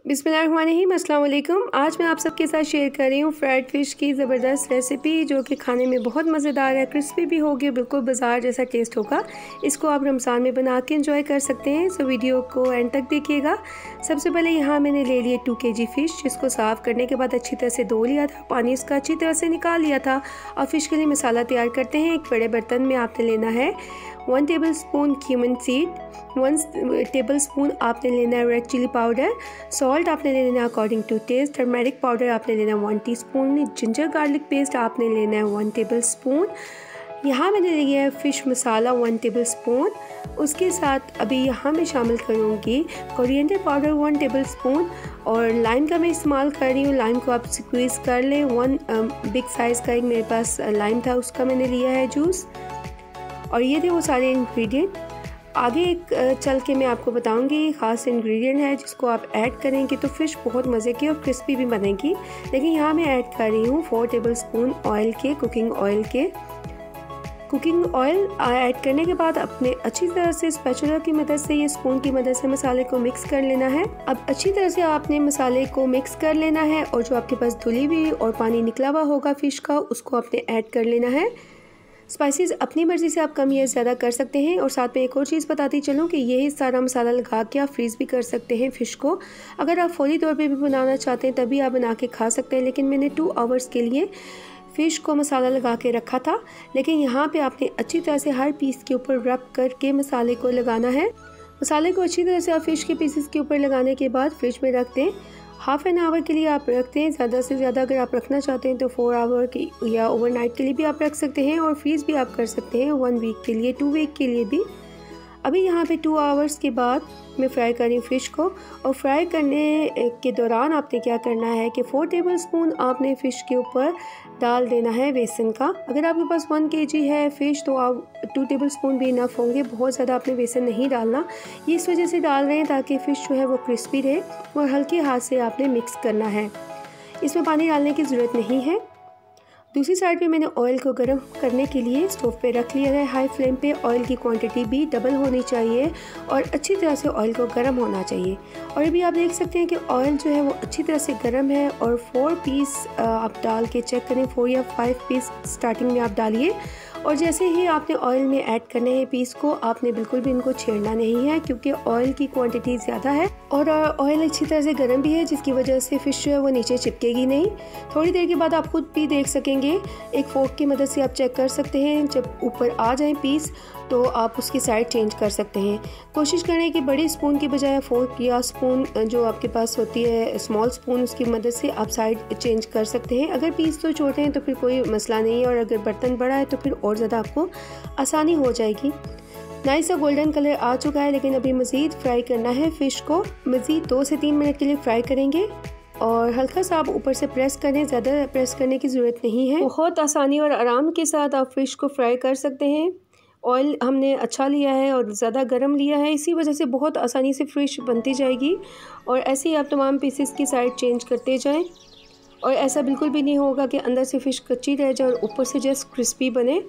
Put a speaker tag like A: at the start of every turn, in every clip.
A: बिस्मिल्लाहिर्रहमानिर्रहीम, अस्सलाम वालेकुम। आज मैं आप सबके साथ शेयर कर रही हूँ फ्राइड फ़िश की ज़बरदस्त रेसिपी, जो कि खाने में बहुत मज़ेदार है, क्रिस्पी भी होगी, बिल्कुल बाज़ार जैसा टेस्ट होगा। इसको आप रमज़ान में बना के एंजॉय कर सकते हैं। सो वीडियो को एंड तक देखिएगा। सबसे पहले यहाँ मैंने ले लिए 2 kg फ़िश, जिसको साफ़ करने के बाद अच्छी तरह से धो लिया था, पानी इसका अच्छी तरह से निकाल लिया था। और फ़िश के लिए मसाला तैयार करते हैं। एक बड़े बर्तन में आपने लेना है 1 टेबलस्पून क्यूमिन सीड, 1 टेबलस्पून आपने लेना है रेड चिली पाउडर, सॉल्ट आपने ले लेना according to taste, turmeric powder आपने लेना 1 टीस्पून, जिंजर गार्लिक पेस्ट आपने लेना है 1 टेबलस्पून। यहाँ मैंने लिया है फ़िश मसाला 1 टेबलस्पून। उसके साथ अभी यहाँ मैं शामिल करूँगी कोरिएंडर पाउडर 1 टेबलस्पून। और लाइम का मैं इस्तेमाल कर रही हूँ, लाइम को आप स्क्वीज़ कर लें। 1 बिग साइज़ का एक मेरे पास लाइम था, उसका मैंने लिया है जूस। और ये थे वो सारे इंग्रेडिएंट। आगे एक चल के मैं आपको बताऊंगी ख़ास इंग्रेडिएंट है जिसको आप ऐड करेंगे तो फ़िश बहुत मज़े की और क्रिस्पी भी बनेगी। लेकिन यहाँ मैं ऐड कर रही हूँ 4 टेबलस्पून ऑयल के, कुकिंग ऑयल ऐड करने के बाद अपने अच्छी तरह से स्पैचुला की मदद से, ये स्पून की मदद से मसाले को मिक्स कर लेना है। अब अच्छी तरह से आपने मसाले को मिक्स कर लेना है और जो आपके पास धुली हुई और पानी निकला हुआ होगा फ़िश का, उसको आपने ऐड कर लेना है। स्पाइसेस अपनी मर्ज़ी से आप कम या ज़्यादा कर सकते हैं। और साथ में एक और चीज़ बताती चलूँ कि यही सारा मसाला लगा के आप फ्रीज़ भी कर सकते हैं फ़िश को। अगर आप फौरी तौर पे भी बनाना चाहते हैं तभी आप बना के खा सकते हैं। लेकिन मैंने 2 आवर्स के लिए फ़िश को मसाला लगा के रखा था। लेकिन यहाँ पे आपने अच्छी तरह से हर पीस के ऊपर रब करके मसाले को लगाना है। मसाले को अच्छी तरह से आप फ़िश के पीसेस के ऊपर लगाने के बाद फ्रिज में रख दें। हाफ़ एन आवर के लिए आप रखते हैं। ज़्यादा से ज़्यादा अगर आप रखना चाहते हैं तो 4 आवर की या ओवरनाइट के लिए भी आप रख सकते हैं। और फ्रीज़ भी आप कर सकते हैं 1 वीक के लिए, 2 वीक के लिए भी। अभी यहाँ पे 2 आवर्स के बाद मैं फ्राई कर रही हूँ फ़िश को। और फ्राई करने के दौरान आपने क्या करना है कि 4 टेबलस्पून आपने फ़िश के ऊपर डाल देना है बेसन का। अगर आपके पास 1 kg है फ़िश तो आप 2 टेबलस्पून भी इनफ होंगे, बहुत ज़्यादा आपने बेसन नहीं डालना। ये इस वजह से डाल रहे हैं ताकि फ़िश जो है वो क्रिस्पी रहे। और हल्के हाथ से आपने मिक्स करना है, इसमें पानी डालने की ज़रूरत नहीं है। दूसरी साइड पे मैंने ऑयल को गर्म करने के लिए स्टोव पे रख लिया है हाई फ्लेम पे। ऑयल की क्वांटिटी भी डबल होनी चाहिए और अच्छी तरह से ऑयल को गर्म होना चाहिए। और अभी आप देख सकते हैं कि ऑयल जो है वो अच्छी तरह से गर्म है। और 4 पीस आप डाल के चेक करें, 4 या 5 पीस स्टार्टिंग में आप डालिए। और जैसे ही आपने ऑयल में ऐड करने हैं पीस को, आपने बिल्कुल भी इनको छेड़ना नहीं है क्योंकि ऑयल की क्वांटिटी ज़्यादा है और ऑयल अच्छी तरह से गर्म भी है, जिसकी वजह से फ़िश जो है वो नीचे चिपकेगी नहीं। थोड़ी देर के बाद आप खुद भी देख सकेंगे, एक फोर्क की मदद से आप चेक कर सकते हैं। जब ऊपर आ जाए पीस तो आप उसकी साइड चेंज कर सकते हैं। कोशिश करें कि बड़ी स्पून की बजाय फोर्क या स्पून जो आपके पास होती है स्मॉल स्पून, उसकी मदद से आप साइड चेंज कर सकते हैं। अगर पीस तो छोटे हैं तो फिर कोई मसला नहीं है, और अगर बर्तन बड़ा है तो फिर और ज़्यादा आपको आसानी हो जाएगी। नाइस सा गोल्डन कलर आ चुका है, लेकिन अभी मज़ीद फ्राई करना है फ़िश को। मज़ीद 2 से 3 मिनट के लिए फ्राई करेंगे। और हल्का सा आप ऊपर से प्रेस करें, ज़्यादा प्रेस करने की ज़रूरत नहीं है। बहुत आसानी और आराम के साथ आप फ़िश को फ्राई कर सकते हैं। ऑयल हमने अच्छा लिया है और ज़्यादा गर्म लिया है, इसी वजह से बहुत आसानी से फ़िश बनती जाएगी। और ऐसे ही आप तमाम पीसेस की साइड चेंज करते जाएं। और ऐसा बिल्कुल भी नहीं होगा कि अंदर से फ़िश कच्ची रह जाए और ऊपर से जस्ट क्रिस्पी बने।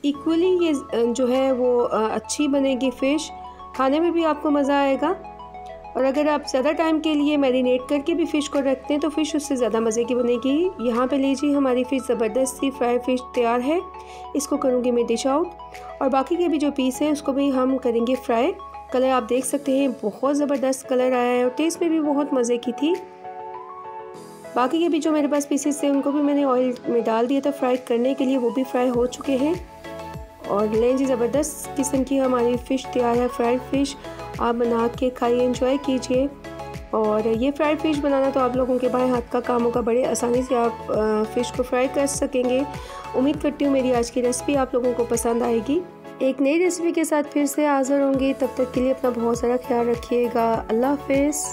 A: इक्वली ये जो है वो अच्छी बनेगी फ़िश, खाने में भी आपको मज़ा आएगा। और अगर आप ज़्यादा टाइम के लिए मैरिनेट करके भी फ़िश को रखते हैं तो फ़िश उससे ज़्यादा मज़े की बनेगी। यहाँ पे लीजिए, हमारी फ़िश ज़बरदस्त सी फ्राई फ़िश तैयार है। इसको करूँगी मैं डिश आउट। और बाकी के भी जो पीस हैं उसको भी हम करेंगे फ्राई। कलर आप देख सकते हैं, बहुत ज़बरदस्त कलर आया है और टेस्ट में भी बहुत मज़े की थी। बाकी के भी जो मेरे पास पीसेस थे उनको भी मैंने ऑयल में डाल दिया था फ्राई करने के लिए, वो भी फ्राई हो चुके हैं। और लें जी, ज़बरदस्त किस्म की हमारी फ़िश तैयार है, फ्राइड फ़िश। आप बना के खाइए, एंजॉय कीजिए। और ये फ्राइड फ़िश बनाना तो आप लोगों के बाएं हाथ का काम होगा, बड़े आसानी से आप फ़िश को फ्राई कर सकेंगे। उम्मीद करती हूँ मेरी आज की रेसिपी आप लोगों को पसंद आएगी। एक नई रेसिपी के साथ फिर से हाज़िर होंगी, तब तक के लिए अपना बहुत सारा ख्याल रखिएगा। अल्लाह हाफ़िज़।